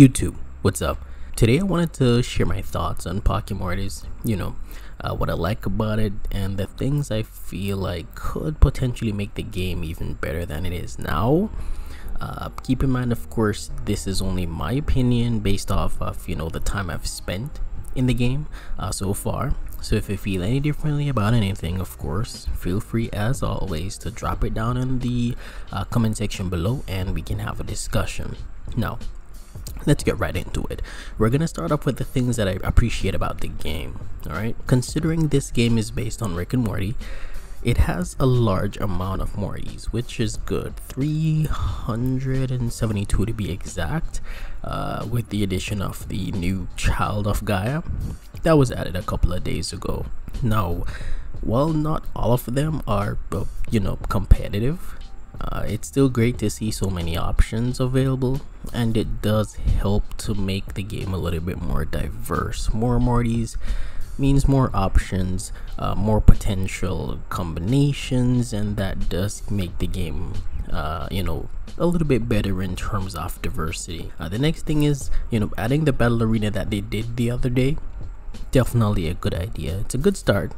YouTube, what's up? Today I wanted to share my thoughts on Pocket Mortys, what I like about it and the things I feel like could potentially make the game even better than it is now. Keep in mind, of course, this is only my opinion based off of, the time I've spent in the game so far. So if you feel any differently about anything, of course, feel free as always to drop it down in the comment section below and we can have a discussion. Now, let's get right into it. We're gonna start off with the things that I appreciate about the game. All right, considering this game is based on Rick and Morty, it has a large amount of Mortys, which is good. 372 to be exact, with the addition of the new child of Gaia that was added a couple of days ago. Now, while not all of them are competitive, it's still great to see so many options available, and it does help to make the game a little bit more diverse. More Mortys means more options, more potential combinations, and that does make the game a little bit better in terms of diversity. The next thing is adding the battle arena that they did the other day. Definitely a good idea. It's a good start.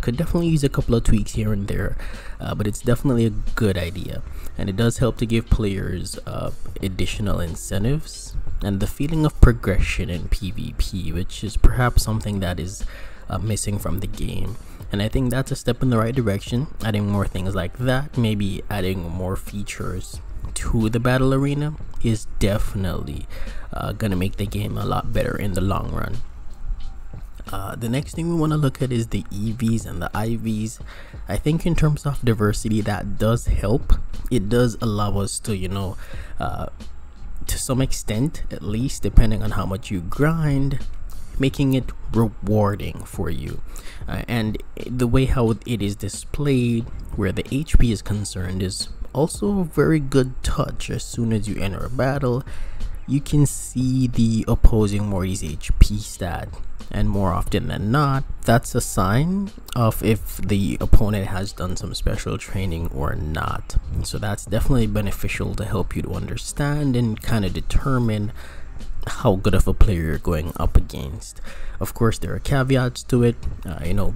Could definitely use a couple of tweaks here and there, but it's definitely a good idea, and it does help to give players additional incentives and the feeling of progression in PvP, which is perhaps something that is missing from the game. And I think that's a step in the right direction. Adding more things like that, maybe adding more features to the battle arena, is definitely gonna make the game a lot better in the long run. The next thing we want to look at is the EVs and the IVs. I think in terms of diversity, that does help. It does allow us to to some extent, at least depending on how much you grind, making it rewarding for you. And the way how it is displayed, where the HP is concerned, is also a very good touch. As soon as you enter a battle, you can see the opposing Morty's HP stat, and more often than not, that's a sign of if the opponent has done some special training or not. So that's definitely beneficial to help you to understand and kind of determine how good of a player you're going up against. Of course, there are caveats to it.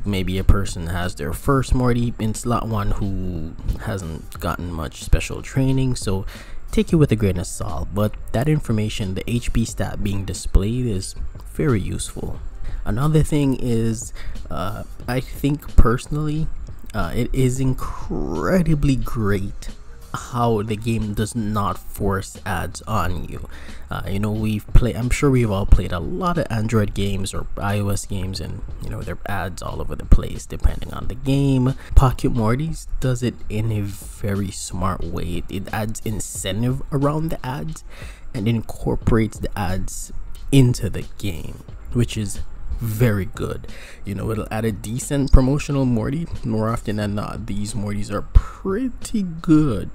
Maybe a person has their first Morty in slot 1 who hasn't gotten much special training, so take it with a grain of salt. But that information, the HP stat being displayed, is very useful. Another thing is, I think personally, it is incredibly great how the game does not force ads on you. I'm sure we've all played a lot of Android games or iOS games, and there are ads all over the place depending on the game. Pocket Mortys does it in a very smart way. It adds incentive around the ads and incorporates the ads into the game, which is very good. It'll add a decent promotional Morty. More often than not, these Mortys are pretty good.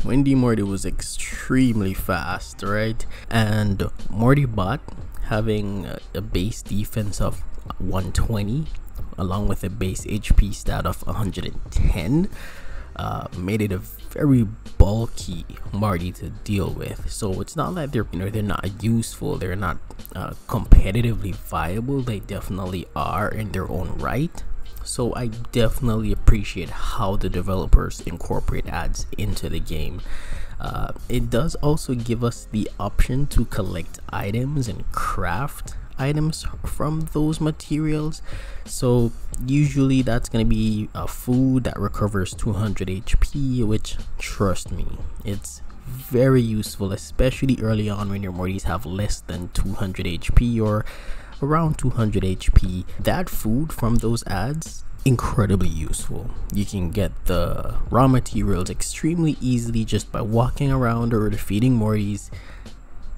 Wendy Morty was extremely fast, right? And Morty Bot having a base defense of 120 along with a base HP stat of 110 made it a very bulky Morty to deal with. So it's not like they're not useful, they're not competitively viable. They definitely are in their own right. So I definitely appreciate how the developers incorporate ads into the game. It does also give us the option to collect items and craft items from those materials. So usually that's going to be food that recovers 200 HP, which, trust me, it's very useful, especially early on when your Mortys have less than 200 HP or around 200 HP. That food from those ads, incredibly useful. You can get the raw materials extremely easily just by walking around or defeating Mortys,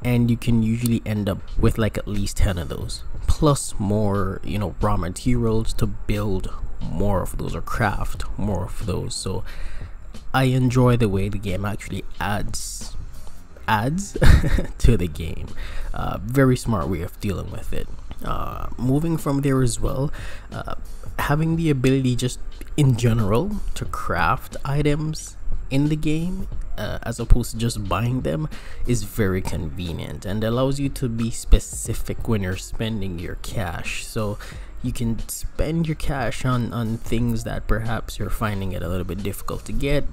and you can usually end up with like at least 10 of those, plus more raw materials to build more of those or craft more of those. So I enjoy the way the game actually adds to the game. Very smart way of dealing with it. Moving from there as well, having the ability just in general to craft items in the game as opposed to just buying them is very convenient and allows you to be specific when you're spending your cash. So you can spend your cash on things that perhaps you're finding it a little bit difficult to get,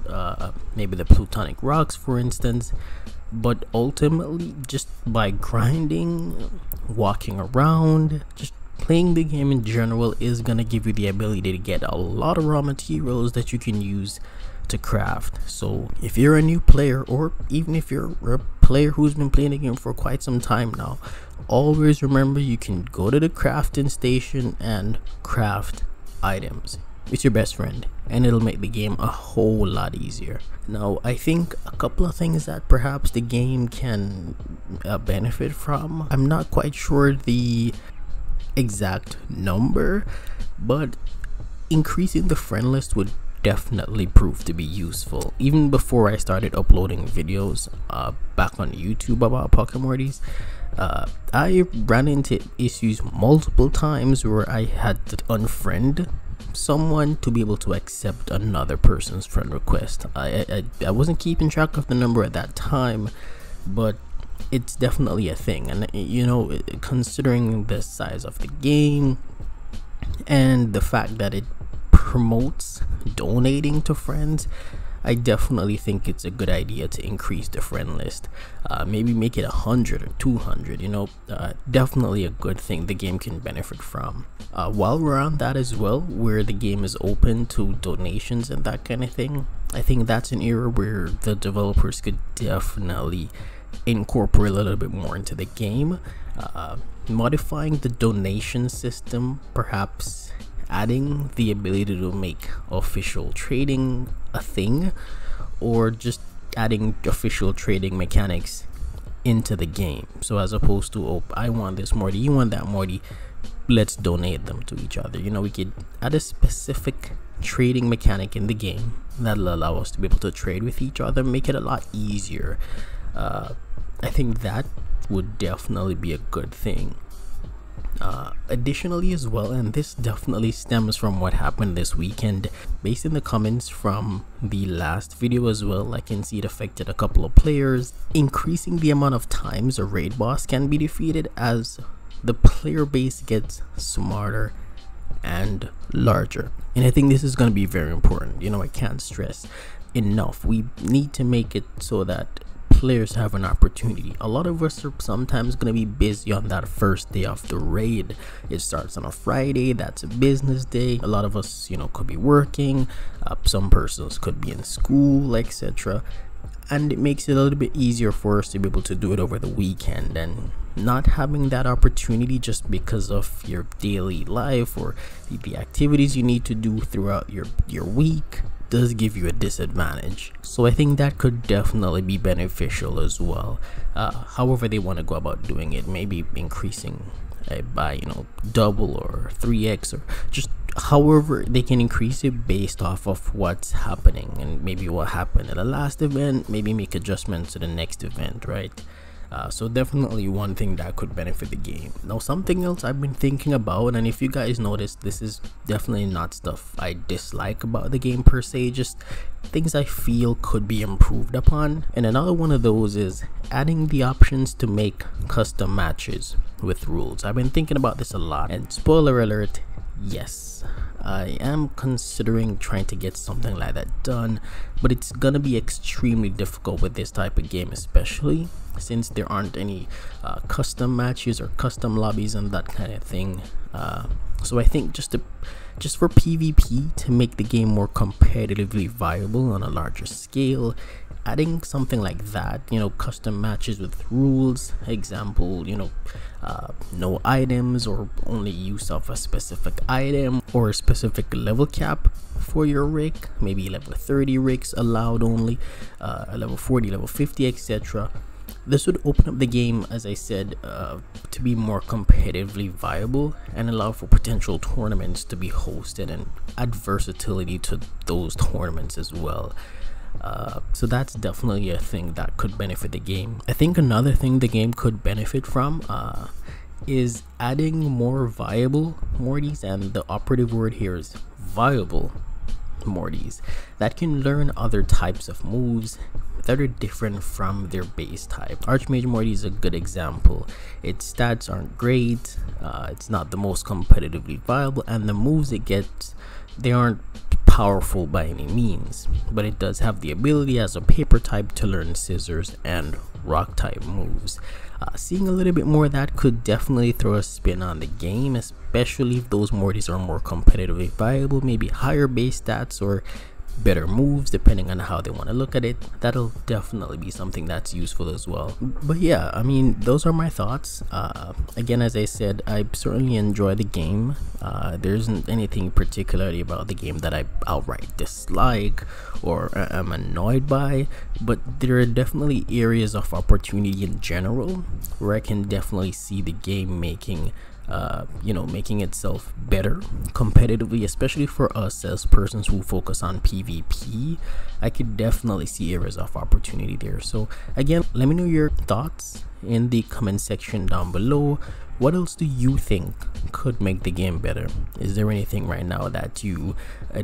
maybe the plutonic rocks for instance, but ultimately just by grinding, walking around, just playing the game in general is gonna give you the ability to get a lot of raw materials that you can use to craft. So if you're a new player, or even if you're a player who's been playing the game for quite some time now, always remember you can go to the crafting station and craft items. It's your best friend and it'll make the game a whole lot easier. Now I think a couple of things that perhaps the game can benefit from, I'm not quite sure the exact number, but increasing the friend list would definitely prove to be useful. Even before I started uploading videos back on YouTube about Pocket Mortys, I ran into issues multiple times where I had to unfriend someone to be able to accept another person's friend request. I wasn't keeping track of the number at that time, but it's definitely a thing. And you know, considering the size of the game and the fact that it promotes donating to friends, I definitely think it's a good idea to increase the friend list. Maybe make it 100 or 200, you know. Definitely a good thing the game can benefit from. While we're on that as well, where the game is open to donations and that kind of thing, I think that's an area where the developers could definitely incorporate a little bit more into the game. Modifying the donation system, perhaps adding the ability to make official trading a thing, or just adding official trading mechanics into the game. So as opposed to, oh, I want this Morty, you want that Morty, let's donate them to each other. You know, we could add a specific trading mechanic in the game that'll allow us to be able to trade with each other, make it a lot easier. I think that would definitely be a good thing. Additionally as well, and this definitely stems from what happened this weekend, based in the comments from the last video as well, I can see it affected a couple of players. Increasing the amount of times a raid boss can be defeated as the player base gets smarter and larger, and I think this is going to be very important. You know, I can't stress enough, we need to make it so that players have an opportunity. A lot of us are sometimes going to be busy on that first day of the raid. It starts on a Friday, that's a business day. A lot of us, you know, could be working, some persons could be in school, etc., and it makes it a little bit easier for us to be able to do it over the weekend. And not having that opportunity just because of your daily life or the activities you need to do throughout your week does give you a disadvantage. So I think that could definitely be beneficial as well. However they want to go about doing it, maybe increasing by, you know, double or 3x, or just however they can increase it based off of what's happening and maybe what happened at the last event, maybe make adjustments to the next event, right? So definitely one thing that could benefit the game. Now something else I've been thinking about, and if you guys notice, this is definitely not stuff I dislike about the game per se, just things I feel could be improved upon. And another one of those is adding the options to make custom matches with rules. I've been thinking about this a lot, and spoiler alert, yes, I am considering trying to get something like that done, but it's gonna be extremely difficult with this type of game, especially since there aren't any custom matches or custom lobbies and that kind of thing. So I think just for PvP, to make the game more competitively viable on a larger scale, adding something like that, you know, custom matches with rules, example, you know, no items or only use of a specific item, or a specific level cap for your rig, maybe level 30 rigs allowed only, level 40, level 50, etc. This would open up the game, as I said, to be more competitively viable and allow for potential tournaments to be hosted and add versatility to those tournaments as well. So that's definitely a thing that could benefit the game. I think another thing the game could benefit from is adding more viable Morties, and the operative word here is viable Morties, that can learn other types of moves that are different from their base type. Archmage Morty is a good example. Its stats aren't great, it's not the most competitively viable, and the moves it gets, they aren't powerful by any means, but it does have the ability as a paper type to learn scissors and rock type moves. Seeing a little bit more of that could definitely throw a spin on the game, especially if those Mortys are more competitively viable, maybe higher base stats or better moves, depending on how they want to look at it. That'll definitely be something that's useful as well. But yeah, I mean, those are my thoughts. Again, as I said, I certainly enjoy the game. There isn't anything particularly about the game that I outright dislike or am annoyed by, but there are definitely areas of opportunity in general where I can definitely see the game making making itself better competitively, especially for us as persons who focus on PvP. I could definitely see areas of opportunity there. So again, let me know your thoughts in the comment section down below. What else do you think could make the game better? Is there anything right now that you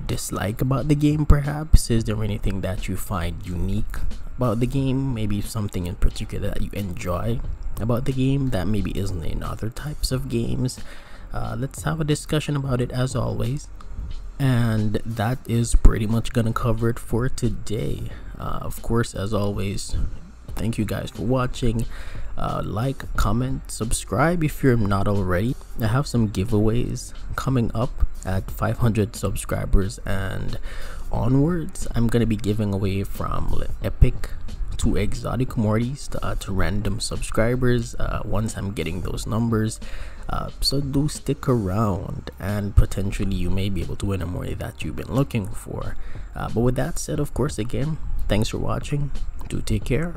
dislike about the game? Perhaps is there anything that you find unique about the game? Maybe something in particular that you enjoy about the game that maybe isn't in other types of games. Let's have a discussion about it as always. And that is pretty much gonna cover it for today. Of course, as always, thank you guys for watching. Like, comment, subscribe if you're not already. I have some giveaways coming up at 500 subscribers and onwards. I'm gonna be giving away from epic to exotic Mortys to random subscribers once I'm getting those numbers. So do stick around, and potentially you may be able to win a Morty that you've been looking for. But with that said, of course, again, thanks for watching. Do take care.